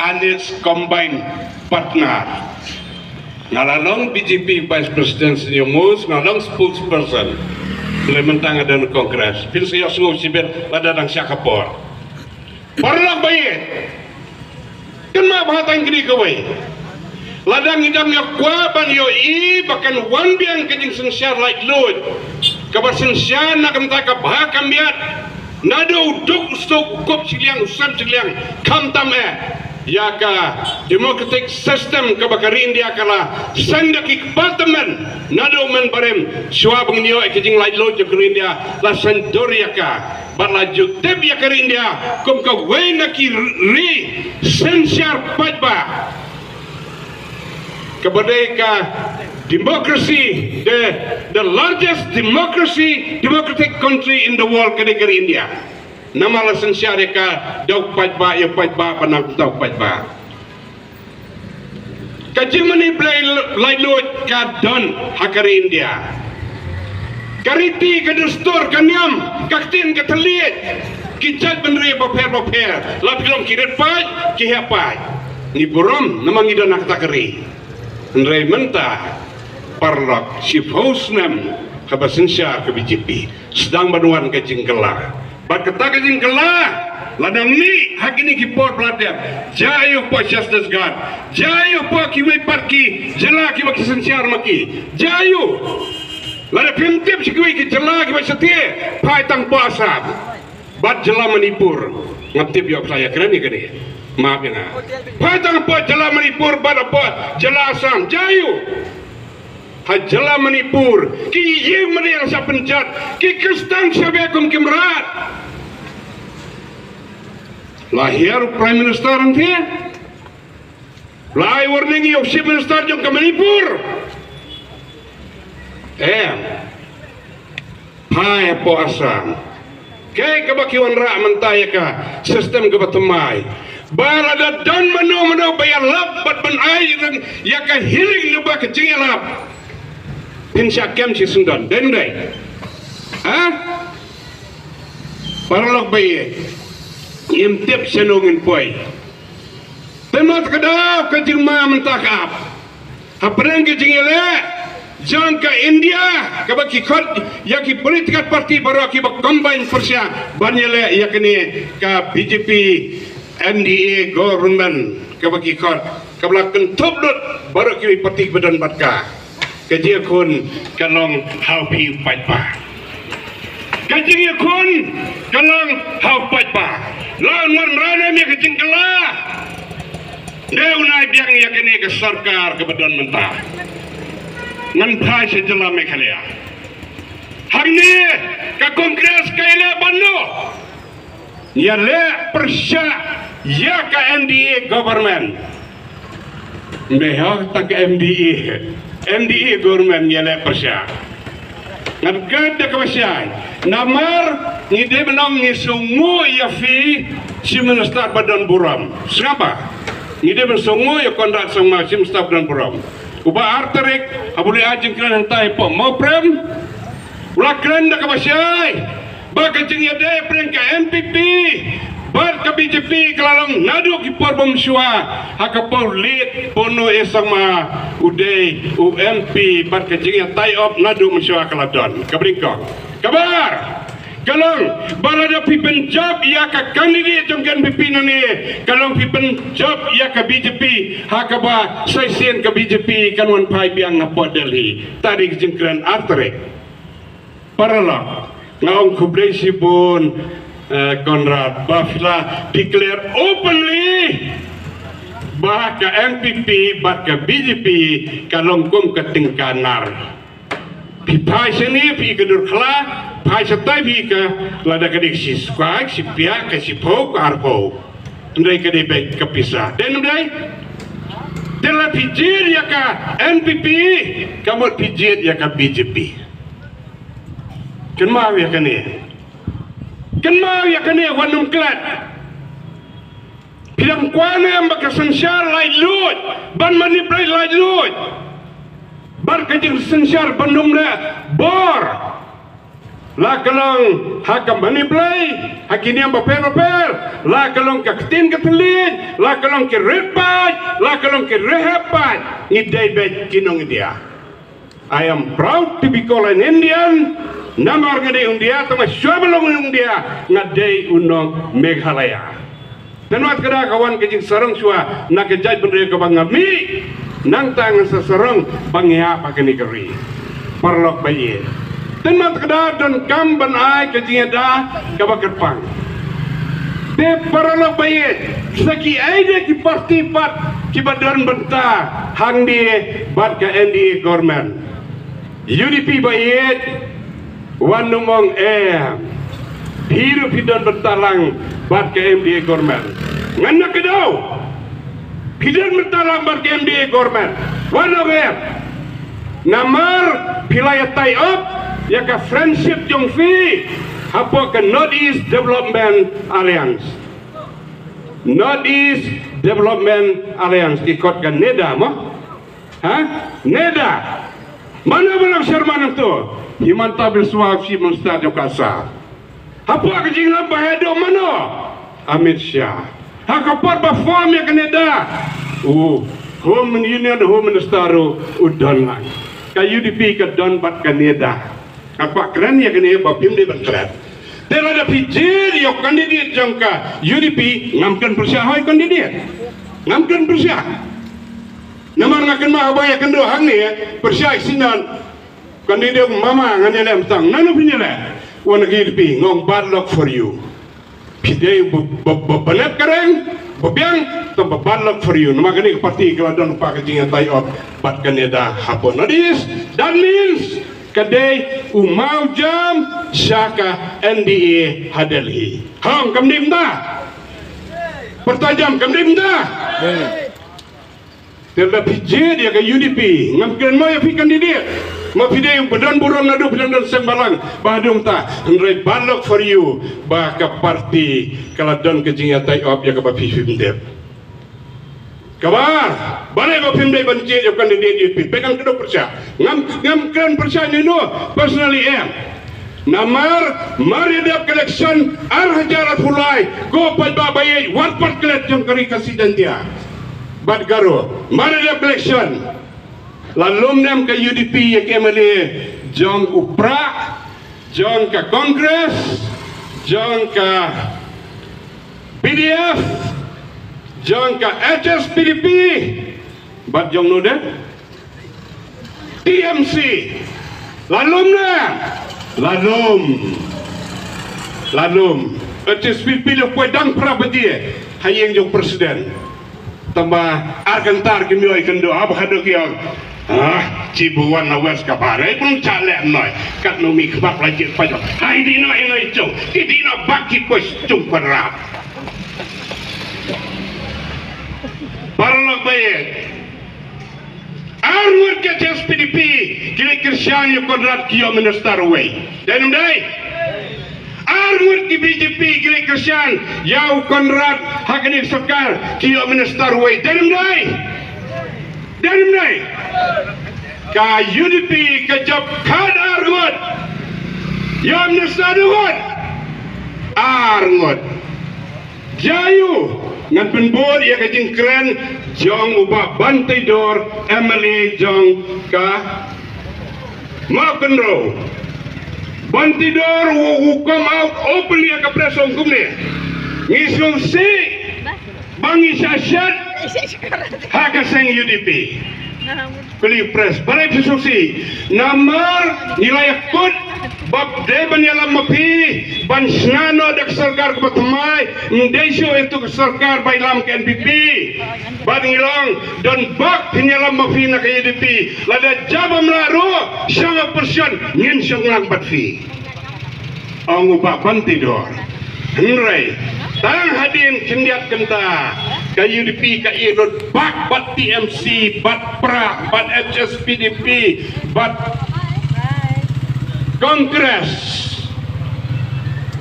and its combined partner. Ngalalong BJP Vice President Senior Mus, ngalalong spokesperson, Lementang ada di Kongres. Pinsi Yosung Sibir, ada dang Syakapor. Parlang bayit. Kenapa bahatang kini kawai? Ladang idam yang kuaban yo bahkan wan biang kejing sensyar like load. Kabar sensyar nak mentaka bahakam biat. Nado duk stok kop siliang usam siliang kam tam yaka democratic system kabakari India kala sandaki department nado men barem syua bangniyo kejing like load jo India la sandori yaka barlaju teb yaka India kum ka wena ki ri sensyar pajba keberdeka democracy the largest democratic country in the world kedekar India nama lasan syarika dauk pajba ya pajba panang dauk pajba kajing mani blai lot ka don hakar India kariti kadustur kanyam kaktin katelit kijat benri boper lapilom kirit paj kihapai ni buram namang ida nak takari Nrai mentah parlak si Fausnam kabasin syar ke BJP sedang banuan ke jingkelah berkata ke jingkelah ladang ni hak ini kipor peladam jayu pak syasdas gad jayu pak kiwai parki jela kiwai kesensyar maki jayu lada pimtip si kiwai ki jela kiwai setia pai tang puasa bat jela Manipur ngaptip yuk saya keren ni kene maaf ya nak patang apa jala Manipur bat apa jala Assam jayu hajala Manipur ki yeng mana yang sa pencat ki kestang sabiakum kimrat lahir Prime Minister nanti lahir warning yung Chief Minister yung ke Manipur pai po Assam kay kabakiwan ra mentaya ka sistem kabatumay balada dan mano bayar lap bat ban ai ya ka hiring luba ke jingalap pinsya kem si sundan den dai paralok baye imtip senongin poi temat kadau ke jingma mentakap hapreng ke jingale jang ke India ke baki khot ya ki politik parti baru ki bak combine persya banyele ya kini ke BJP NDA government kabagi khot kabla kentop dot baru ki parti badan batka kajia kun kalong how pi pajpa kajia kun kalong how pajpa lawan wan rana mi kajing kala deuna biang yakini ke sarkar ke badan mentah ngan phai se jala mekhalaya hamni ka kongres kaile banno ya le persya ya ka NDA government mehak tak MDA government ya le persya ngan gada kawasyai namar ni de benang ni sungu ya fi si minister badan buram siapa ni de sungu ya kondrat sama si minister badan buram uba arterik abuli ajeng kran hentai po mau prem ulah kran da kawasyai baka jeng ya de preng ka MPP bar ka BJP kelalong nadu ki por bomsua hakapor lit pono esama uday UMP bar ka jeng ya tie up nadu mensua keladon kabringkong kabar kalong balada pipen job ya ka candidate jong kan pipinan ni kalong pipen job ya ka BJP hakaba saisen ka BJP kanwan pai biang ngapot Delhi tadi jengkran arterik paralak ngaong kublesi pun Konrad Bafila declare openly bahwa MPP bahwa BJP kalong kum ketingkanar pipai seni pi kedur kala pai setai pi ke lada kedik si squad si pihak ke si pok arpo ndai kedai baik kepisah dan ndai telah pijir ya ka MPP kamu pijir ya ka BJP kenapa ya kene kenapa ya kene wanum klat bilang kuana yang bakasensyar lai lut ban manipulasi lai lut bar kajing sensyar bandung na bor la kalong hakam money play hakini ang papel la kalong kakitin katelin la kalong ke redpad la kalong ke rehapad ni David kinong dia. I am proud to be called an Indian. Namar ngade India tama syabelong India ngade unong Meghalaya. Tanwat kada kawan kejing sarang sua nak kejai bendera ke bangami nang tangan sesarang bangya pakani keri parlok bayi. Tanwat kada don kam ban ai kejing ada ke bakerpang. Te parlok bayi saki aide ki parti pat ki badan benta hang di bat ke NDA government. UDP bayi wan numong hidup hidup bertalang bat ke MDA government. Ngana kedau hidup bertalang bat ke MDA government. Wan numong namar pilaya tie up ya ka friendship jong fi hapo ke Northeast Development Alliance. Northeast Development Alliance ikut ke NEDA mo? NEDA. Mana belang Sherman itu? Himantabil suap si Menstar Jokasa. Apa kejing lambah hedo mana? Amit Shah. Hakapar ba form ya Kanada. Home Union Home Minister udan lang. Ka UDP ka don bat Kanada. Apa keren ya Kanada ba pim de keren. Tela da pijir yo kandidat jangka UDP ngamkan Persia hoy kandidat. Ngamkan Persia. Namar ngakan mah abaya kendo hang ni Persia sinan kandidat mama nganyalem tang nanu pinyala. Wana UDP ngong bad luck for you. Pidei banet kareng babiang tambah bad luck for you. Nama kini parti kalau don packaging tie up bat Kanada hapon. Nodis that means kadai umau jam syaka NDA hadelhi. Hang kamdim dah. Pertajam kamdim dah. Terda pijir dia ke UDP ngamkan mau ya pi kandidat. Ma pide yung badan buram na do bilang dan sembalang badung ta ndre balok for you ba ka parti kala don ke jinga tai op ya ka ba pifim dep kabar balai ba pim dai banci yo kandidat UDP pegang kedo persia ngam kan persia ni no personally namar mari dep election ar hajarat hulai go pa ba bayai war part klet jong kari kasiden dia bad garo mari dep election lalum nam ke UDP ya kemale jong upra jong ka Congress jong ka PDF jong ka HSPDP bat jong nuda TMC lalum HSPDP lo pedang prabadi hayeng jong presiden tambah arkantar kimioy kendo abhado kiyang cibuan na wes kapare pun calek noi kat nomi kebab lagi pajak hai di noi noi cung di no baki kos cung perap parlok baye arwur ke SPDP kini Krisyan yo kodrat kiyo minister way dan dai arwur ki BJP kini Krisyan yau konrad hakani sakar kiyo minister way dan dai ka UDP ka job kad arngot yam nasadut arngot jayu ngan penbor ya ka jingkren jong uba bantai dor MLA jong ka makenro bantai dor will come out openly ka presong kumne ngisong si bangi sasyat haka sang UDP Kuli press, balai pisusi. Namar nilai kut bab de banyalam mapi ban snano dak sarkar kebatamai ndesyo itu sarkar bailam ke NPP ban ngilang dan bak penyalam mapi na ke UDP lada jabam laro sama persen ngin syong lang batfi ang ubah bantidor henry tang hadin kendiat kenta ka UDP ka irod bak bat TMC bat pra bat HSPDP bat Kongres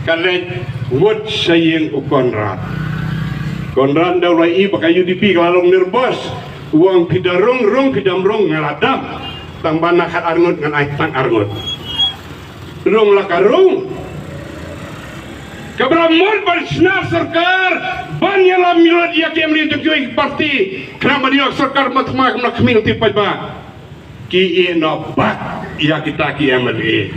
kalet wot saying Konrad daw lai baka UDP kalalong nervous uang pidamrong ngaladam tang banakat arngot ngan ay tang arngot rung lakarung kabramon parsna sarkar banyala milad ya kemri tukui parti kramani sarkar matmak nak minti pajba ki ino bat ya kita ki amali